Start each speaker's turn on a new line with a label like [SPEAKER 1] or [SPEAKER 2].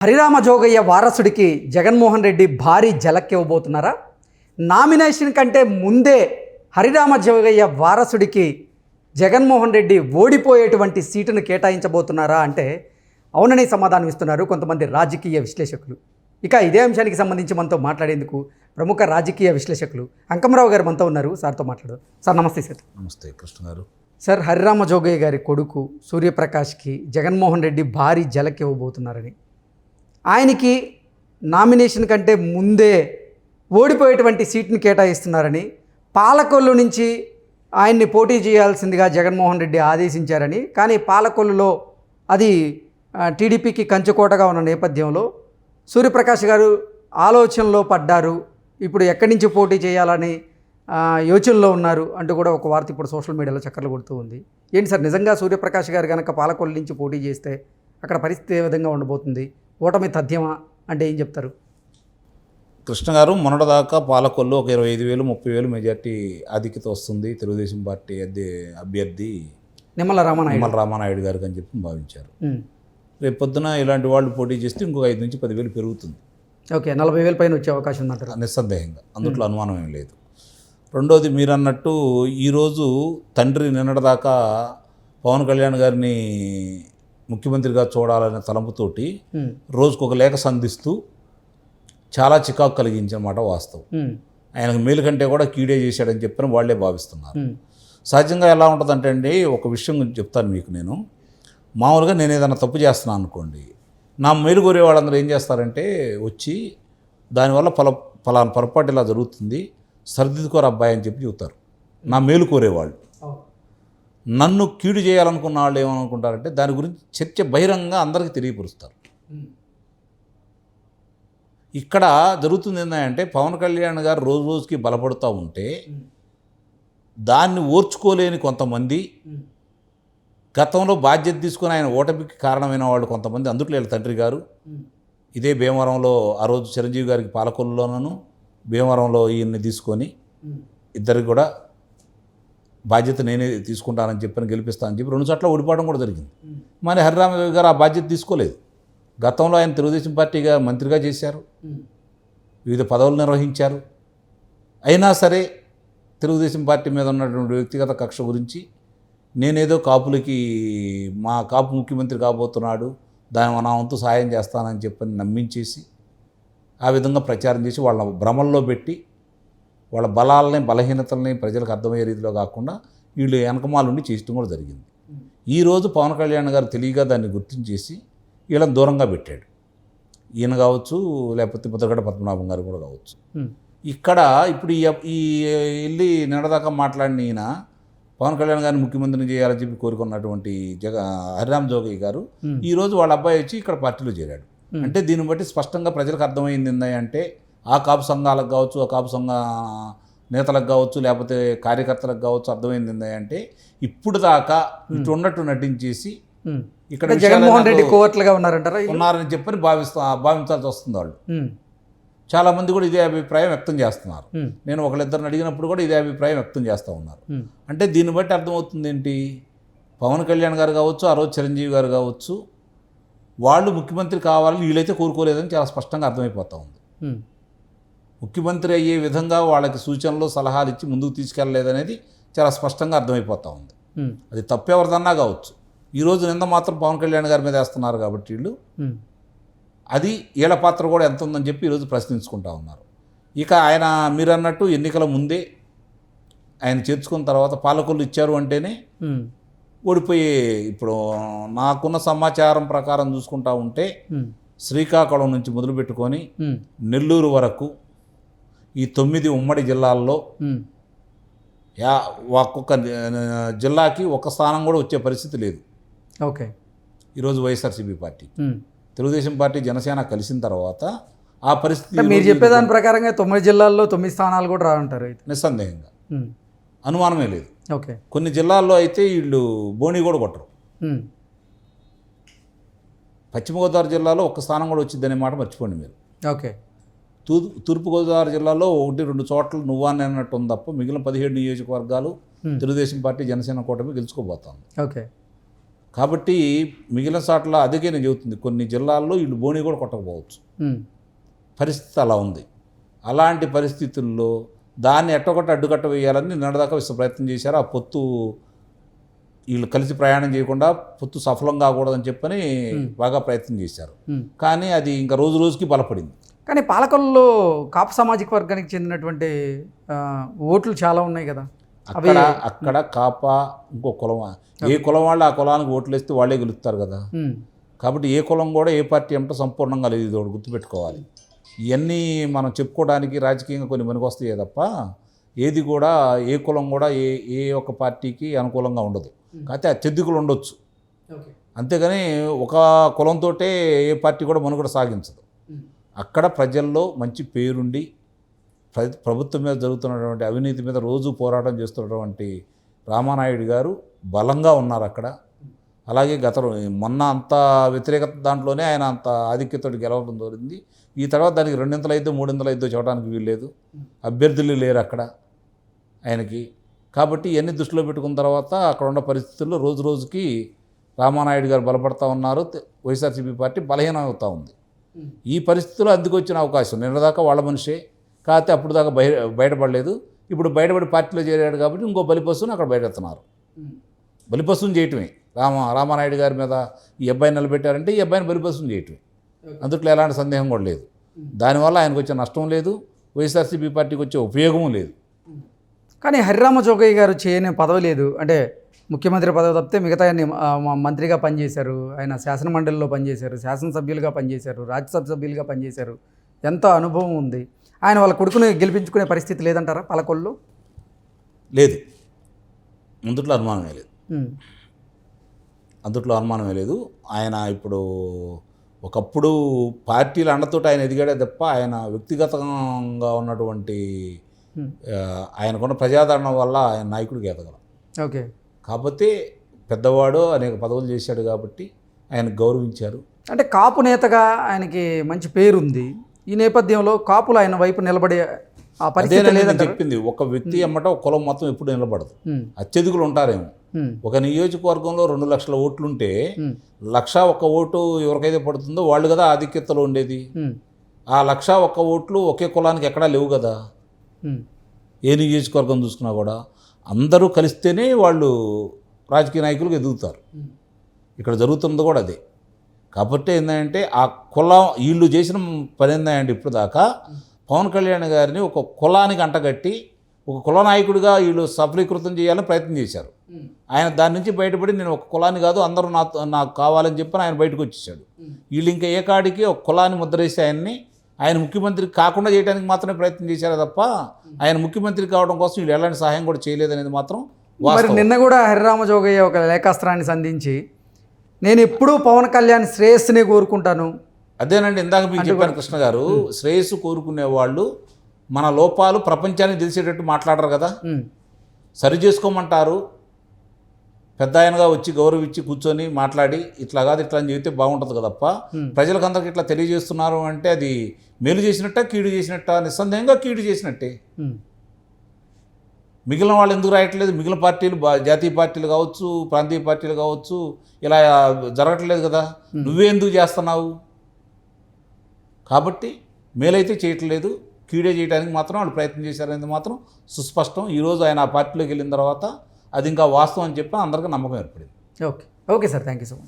[SPEAKER 1] హరిరామ జోగయ్య వారసుడికి జగన్మోహన్ రెడ్డి భారీ ఝలక్ ఇవ్వబోతున్నారా? నామినేషన్ కంటే ముందే హరిరామ జోగయ్య వారసుడికి జగన్మోహన్ రెడ్డి ఓడిపోయేటువంటి సీటును కేటాయించబోతున్నారా అంటే అవునని సమాధానం ఇస్తున్నారు కొంతమంది రాజకీయ విశ్లేషకులు. ఇక ఇదే అంశానికి సంబంధించి మనతో మాట్లాడేందుకు ప్రముఖ రాజకీయ విశ్లేషకులు అంకమరావు గారు మనతో ఉన్నారు. సార్తో మాట్లాడదాం. సార్ నమస్తే. సార్
[SPEAKER 2] నమస్తే కృష్ణ గారు.
[SPEAKER 1] సార్, హరిరామ జోగయ్య గారి కొడుకు సూర్యప్రకాష్కి జగన్మోహన్ రెడ్డి భారీ ఝలక్ ఇవ్వబోతున్నారని, ఆయనకి నామినేషన్ కంటే ముందే ఓడిపోయేటువంటి సీట్ని కేటాయిస్తున్నారని, పాలకొల్లు నుంచి ఆయన్ని పోటీ చేయాల్సిందిగా జగన్మోహన్ రెడ్డి ఆదేశించారని, కానీ పాలకొల్లులో అది టీడీపీకి కంచుకోటగా ఉన్న నేపథ్యంలో సూర్యప్రకాష్ గారు ఆలోచనలో పడ్డారు. ఇప్పుడు ఎక్కడి నుంచి పోటీ చేయాలని యోచనలో ఉన్నారు అంటూ కూడా ఒక వార్త ఇప్పుడు సోషల్ మీడియాలో చక్కర్లు కొడుతూ ఉంది. ఏంటి సార్, నిజంగా సూర్యప్రకాష్ గారు కనుక పాలకొల్లు నుంచి పోటీ చేస్తే అక్కడ పరిస్థితి ఏ విధంగా ఉండబోతుంది? ఓటమి తథ్యమా అంటే ఏం చెప్తారు?
[SPEAKER 2] కృష్ణ గారు, మొన్నటిదాకా పాలకొల్లు ఒక 25,000 30,000 మెజార్టీ ఆధిక్యత వస్తుంది తెలుగుదేశం పార్టీ అభ్యర్థి
[SPEAKER 1] నిమ్మల
[SPEAKER 2] రామానాయుడు గారికి అని చెప్పి భావించారు. రేపు పొద్దున ఇలాంటి వాళ్ళు పోటీ చేస్తే ఇంకొక 5 నుంచి 10,000 పెరుగుతుంది.
[SPEAKER 1] ఓకే, 40,000 పైన వచ్చే అవకాశం ఉందంటారు?
[SPEAKER 2] నిస్సందేహంగా, అందుట్లో అనుమానం ఏం లేదు. రెండోది, మీరు అన్నట్టు ఈరోజు తండ్రి నిన్నటిదాకా పవన్ కళ్యాణ్ గారిని ముఖ్యమంత్రిగా చూడాలనే తలంపుతోటి రోజుకు ఒక లేఖ సంధిస్తూ చాలా చికాకు కలిగించిన మాట వాస్తవం. ఆయనకు మేలు కంటే కూడా కీడే చేశాడని చెప్పని వాళ్ళే భావిస్తున్నారు. సహజంగా ఎలా ఉంటుందంటే అండి, ఒక విషయం చెప్తాను మీకు. నేను మామూలుగా నేను ఏదైనా తప్పు చేస్తున్నాను అనుకోండి, నా మేలు కోరే వాళ్ళందరూ ఏం చేస్తారంటే వచ్చి దానివల్ల ఫలానా పొరపాటు ఇలా జరుగుతుంది, సరిదిద్దుకోరు అబ్బాయి అని చెప్పి చెబుతారు. నా మేలు కోరేవాళ్ళు. నన్ను కీడు చేయాలనుకున్న వాళ్ళు ఏమనుకుంటారంటే దాని గురించి చర్చ బహిరంగంగా అందరికీ తెలియపరుస్తారు. ఇక్కడ జరుగుతుంది ఏంటంటే పవన్ కళ్యాణ్ గారు రోజు రోజుకి బలపడుతూ ఉంటే దాన్ని ఓర్చుకోలేని కొంతమంది, గతంలో బాధ్యత తీసుకుని ఆయన ఓటమికి కారణమైన వాళ్ళు కొంతమంది, అందుట్లో వీళ్ళ తండ్రి గారు ఇదే భీమవరంలో ఆ రోజు చిరంజీవి గారికి పాలకొల్లులోనూ భీమవరంలో ఈయన్ని తీసుకొని ఇద్దరికి కూడా బాధ్యత నేనే తీసుకుంటానని చెప్పని గెలిపిస్తానని చెప్పి 2 చోట్ల ఓడిపోవడం కూడా జరిగింది. మరి హరిరామ గారు ఆ బాధ్యత తీసుకోలేదు. గతంలో ఆయన తెలుగుదేశం పార్టీగా మంత్రిగా చేశారు, వివిధ పదవులు నిర్వహించారు. అయినా సరే తెలుగుదేశం పార్టీ మీద ఉన్నటువంటి వ్యక్తిగత కక్ష గురించి నేనేదో కాపులకి మా కాపు ముఖ్యమంత్రి కాబోతున్నాడు, దాని నా వంతు సాయం చేస్తానని చెప్పని నమ్మించేసి ఆ విధంగా ప్రచారం చేసి వాళ్ళ భ్రమల్లో పెట్టి వాళ్ళ బలాలని బలహీనతల్ని ప్రజలకు అర్థమయ్యే రీతిలో కాకుండా వీళ్ళు వెనకమాలుండి చేయడం కూడా జరిగింది. ఈరోజు పవన్ కళ్యాణ్ గారు తెలియగా దాన్ని గుర్తించేసి వీళ్ళని దూరంగా పెట్టాడు. ఈయన కావచ్చు, లేకపోతే ముద్రగడ పద్మనాభం గారు కూడా కావచ్చు. ఇక్కడ ఇప్పుడు ఈ వెళ్ళి నిన్నదాకా మాట్లాడిన ఈయన పవన్ కళ్యాణ్ గారిని ముఖ్యమంత్రిని చేయాలని చెప్పి కోరుకున్నటువంటి హరిరామ జోగయ్య గారు ఈరోజు వాళ్ళ అబ్బాయి వచ్చి ఇక్కడ పార్టీలో చేరాడు. అంటే దీన్ని బట్టి స్పష్టంగా ప్రజలకు అర్థమైంది ఏంటంటే ఆ కాపు సంఘాలకు కావచ్చు, ఆ కాపు సంఘ నేతలకు కావచ్చు, లేకపోతే కార్యకర్తలకు కావచ్చు అర్థమైంది ఏంటంటే ఇప్పుడు దాకా ఇటు ఉన్నట్టు నటించేసి ఇక్కడ
[SPEAKER 1] జగన్మోహన్ రెడ్డి కోవర్ట్లుగా
[SPEAKER 2] ఉన్నారని చెప్పని భావించాల్సి వస్తుంది. వాళ్ళు చాలామంది కూడా ఇదే అభిప్రాయం వ్యక్తం చేస్తున్నారు. నేను ఒకళ్ళిద్దరిని అడిగినప్పుడు కూడా ఇదే అభిప్రాయం వ్యక్తం చేస్తూ ఉన్నారు. అంటే దీన్ని బట్టి అర్థమవుతుంది ఏంటి, పవన్ కళ్యాణ్ గారు కావచ్చు, ఆ రోజు చిరంజీవి గారు కావచ్చు, వాళ్ళు ముఖ్యమంత్రి కావాలని వీళ్ళైతే కోరుకోలేదని చాలా స్పష్టంగా అర్థమైపోతూ ఉంది. ముఖ్యమంత్రి అయ్యే విధంగా వాళ్ళకి సూచనలు సలహాలు ఇచ్చి ముందుకు తీసుకెళ్ళలేదనేది చాలా స్పష్టంగా అర్థమైపోతూ ఉంది. అది తప్పెవరిదన్నా కావచ్చు. ఈరోజు నింద మాత్రం పవన్ కళ్యాణ్ గారి మీద వేస్తున్నారు కాబట్టి వీళ్ళు, అది వీళ్ళ పాత్ర కూడా ఎంత ఉందని చెప్పి ఈరోజు ప్రశ్నించుకుంటా ఉన్నారు. ఇక ఆయన మీరు అన్నట్టు ఎన్నికల ముందే ఆయన చేర్చుకున్న తర్వాత పాలకొల్లు ఇచ్చారు అంటేనే ఓడిపోయే, ఇప్పుడు నాకున్న సమాచారం ప్రకారం చూసుకుంటా ఉంటే శ్రీకాకుళం నుంచి మొదలుపెట్టుకొని నెల్లూరు వరకు ఈ 9 ఉమ్మడి జిల్లాల్లో ఒక్కొక్క జిల్లాకి ఒక స్థానం కూడా వచ్చే పరిస్థితి లేదు.
[SPEAKER 1] ఓకే,
[SPEAKER 2] ఈరోజు వైఎస్ఆర్సీపీ పార్టీ తెలుగుదేశం పార్టీ జనసేన కలిసిన తర్వాత ఆ పరిస్థితి
[SPEAKER 1] మీరు చెప్పేదాని ప్రకారంగా 9 జిల్లాల్లో 9 స్థానాలు కూడా రాంటారు.
[SPEAKER 2] నిస్సందేహంగా అనుమానమే లేదు.
[SPEAKER 1] ఓకే,
[SPEAKER 2] కొన్ని జిల్లాల్లో అయితే వీళ్ళు బోణి కూడా కొట్టరు. పశ్చిమ గోదావరి జిల్లాలో ఒక్క స్థానం కూడా వచ్చిందనే మాట మర్చిపోండి మీరు.
[SPEAKER 1] ఓకే,
[SPEAKER 2] తూర్పుగోదావరి జిల్లాలో 1-2 చోట్ల నువ్వాన్ని అన్నట్టు ఉంది తప్ప మిగిలిన 17 నియోజకవర్గాలు తెలుగుదేశం పార్టీ జనసేన కూటమి గెలుచుకోబోతోంది.
[SPEAKER 1] ఓకే,
[SPEAKER 2] కాబట్టి మిగిలిన చోట్ల అదిగే నేను చెబుతుంది, కొన్ని జిల్లాల్లో వీళ్ళు బోని కూడా కొట్టకపోవచ్చు. పరిస్థితి అలా ఉంది. అలాంటి పరిస్థితుల్లో దాన్ని ఎట్టొకటి అడ్డుకట్ట వేయాలని నిన్నటిదాకా ప్రయత్నం చేశారు. ఆ పొత్తు వీళ్ళు కలిసి ప్రయాణం చేయకుండా పొత్తు సఫలం కాకూడదని చెప్పని బాగా ప్రయత్నం చేశారు. కానీ అది ఇంకా రోజు రోజుకి బలపడింది.
[SPEAKER 1] కానీ పాలకొల్లో కాపు సామాజిక వర్గానికి చెందినటువంటి ఓట్లు చాలా ఉన్నాయి కదా.
[SPEAKER 2] అక్కడ కాప ఇంకో కులం, ఏ కులం వాళ్ళు ఆ కులానికి ఓట్లు వేస్తే వాళ్ళే గెలుస్తారు కదా. కాబట్టి ఏ కులం కూడా ఏ పార్టీ ఏమిటో సంపూర్ణంగా లేదు, ఇది ఒకటి గుర్తుపెట్టుకోవాలి. ఇవన్నీ మనం చెప్పుకోవడానికి రాజకీయంగా కొన్ని పనికొస్తాయే తప్ప ఏది కూడా ఏ కులం కూడా ఏ ఒక్క పార్టీకి అనుకూలంగా ఉండదు. కాకపోతే అత్యధికులు ఉండొచ్చు, అంతేగాని ఒక కులంతో ఏ పార్టీ కూడా మనుగడ సాగించదు. అక్కడ ప్రజల్లో మంచి పేరుండి ప్రభుత్వం మీద జరుగుతున్నటువంటి అవినీతి మీద రోజు పోరాటం చేస్తున్నటువంటి రామానాయుడు గారు బలంగా ఉన్నారు అక్కడ. అలాగే మొన్న అంత వ్యతిరేకత దాంట్లోనే ఆయన అంత ఆధిక్యతోటి గెలవడం జరిగింది. ఈ తర్వాత దానికి 2 3 చూడడానికి వీల్లేదు, అభ్యర్థులు లేరు అక్కడ ఆయనకి. కాబట్టి ఇవన్నీ దృష్టిలో పెట్టుకున్న తర్వాత అక్కడ ఉన్న పరిస్థితుల్లో రోజు రోజుకి రామానాయుడు గారు బలపడతా ఉన్నారు, వైఎస్ఆర్సీపీ పార్టీ బలహీనం అవుతూ ఉంది. ఈ పరిస్థితుల్లో అందుకొచ్చిన అవకాశం నిన్నదాకా వాళ్ళ మనిషే, కాకపోతే అప్పుడు దాకా బయటపడలేదు. ఇప్పుడు బయటపడి పార్టీలో చేరాడు కాబట్టి ఇంకో బలిపశువుని అక్కడ బయటెత్తున్నారు. బలిపశువుని చేయటమే రామానాయుడు గారి మీద ఈ అబ్బాయిని నిలబెట్టారంటే ఈ అబ్బాయిని బలిపశువుని చేయటమే, అందుట్లో ఎలాంటి సందేహం కూడా లేదు. దానివల్ల ఆయనకు వచ్చే నష్టం లేదు, వైఎస్ఆర్సీపీ పార్టీకి వచ్చే ఉపయోగం లేదు.
[SPEAKER 1] కానీ హరిరామ జోగయ్య గారు చేయని పదవి లేదు, అంటే ముఖ్యమంత్రి పదవి తప్పితే మిగతా మంత్రిగా పనిచేశారు, ఆయన శాసనమండలిలో పనిచేశారు, శాసనసభ్యులుగా పనిచేశారు, రాజ్యసభ సభ్యులుగా పనిచేశారు, ఎంతో అనుభవం ఉంది. ఆయన వాళ్ళ కొడుకుని గెలిపించుకునే పరిస్థితి లేదంటారా పాలకొల్లు?
[SPEAKER 2] లేదు, అందుట్లో అనుమానమే లేదు, అందుట్లో అనుమానమే లేదు. ఆయన ఇప్పుడు ఒకప్పుడు పార్టీల అండతోటి ఆయన ఎదిగాడే తప్ప ఆయన వ్యక్తిగతంగా ఉన్నటువంటి ఆయనకున్న ప్రజాదరణ వల్ల ఆయన నాయకుడికి ఎదగల.
[SPEAKER 1] ఓకే,
[SPEAKER 2] కాకపోతే పెద్దవాడు అనేక పదవులు చేశాడు కాబట్టి ఆయన గౌరవించారు.
[SPEAKER 1] అంటే కాపు నేతగా ఆయనకి మంచి పేరుంది. ఈ నేపథ్యంలో కాపులు ఆయన వైపు నిలబడే ఆ పరిస్థితి లేదని
[SPEAKER 2] చెప్పింది. ఒక వ్యక్తి అమ్మట ఒక కులం మొత్తం ఎప్పుడు నిలబడదు, అత్యధికులు ఉంటారేమో. ఒక నియోజకవర్గంలో 2 లక్షల ఓట్లుంటే 1,01 ఓటు ఎవరికైతే పడుతుందో వాళ్ళు కదా ఆధిక్యతలో ఉండేది. ఆ 1,01 ఓట్లు ఒకే కులానికి ఎక్కడా లేవు కదా. ఏ నియోజకవర్గం చూసుకున్నా కూడా అందరూ కలిస్తేనే వాళ్ళు రాజకీయ నాయకులకు ఎదుగుతారు. ఇక్కడ జరుగుతున్నది కూడా అదే. కాబట్టి ఏంటంటే ఆ కులం వీళ్ళు చేసిన పని ఏంటంటే ఇప్పుడు దాకా పవన్ కళ్యాణ్ గారిని ఒక కులానికి అంటగట్టి ఒక కుల నాయకుడిగా వీళ్ళు సఫలీకృతం చేయాలని ప్రయత్నం చేశారు. ఆయన దాని నుంచి బయటపడి నేను ఒక కులాన్ని కాదు అందరూ నాకు కావాలని చెప్పి ఆయన బయటకు వచ్చేసాడు. వీళ్ళు ఇంకా ఏ కాడికి ఒక కులాన్ని ముద్రేసి ఆయన ముఖ్యమంత్రి కాకుండా చేయడానికి మాత్రమే ప్రయత్నం చేశారు తప్ప ఆయన ముఖ్యమంత్రి కావడం కోసం వీళ్ళు ఎలాంటి సహాయం కూడా చేయలేదనేది మాత్రం
[SPEAKER 1] వాస్తవం. నిన్న కూడా హరిరామ జోగయ్య ఒక లేఖాస్త్రాన్ని సంధించి నేను ఎప్పుడూ పవన్ కళ్యాణ్ శ్రేయస్సునే కోరుకుంటాను.
[SPEAKER 2] అదేనండి, ఇందాక మీకు చెప్పాను కృష్ణ గారు, శ్రేయస్సు కోరుకునే వాళ్ళు మన లోపాలు ప్రపంచానికి తెలిసేటట్టు మాట్లాడరు కదా, సరి చేసుకోమంటారు. పెద్ద ఆయనగా వచ్చి గౌరవించి కూర్చొని మాట్లాడి ఇట్లా కాదు ఇట్లా అని చెబితే బాగుంటుంది కదప్ప. ప్రజలకు అందరికి ఇట్లా తెలియజేస్తున్నారు అంటే అది మేలు చేసినట్ట కీడు చేసినట్ట? నిస్సందేహంగా కీడు చేసినట్టే. మిగిలిన వాళ్ళు ఎందుకు రాయట్లేదు? మిగిలిన పార్టీలు జాతీయ పార్టీలు కావచ్చు, ప్రాంతీయ పార్టీలు కావచ్చు, ఇలా జరగట్లేదు కదా, నువ్వే ఎందుకు చేస్తున్నావు? కాబట్టి మేలైతే చేయట్లేదు, కీడే చేయడానికి మాత్రం వాళ్ళు ప్రయత్నం చేశారనేది మాత్రం సుస్పష్టం. ఈరోజు ఆయన ఆ పార్టీలోకి వెళ్ళిన తర్వాత అది ఇంకా వాస్తవం అని చెప్పి అందరికీ నమ్మకం ఏర్పడింది.
[SPEAKER 1] Okay okay sir, thank you so much.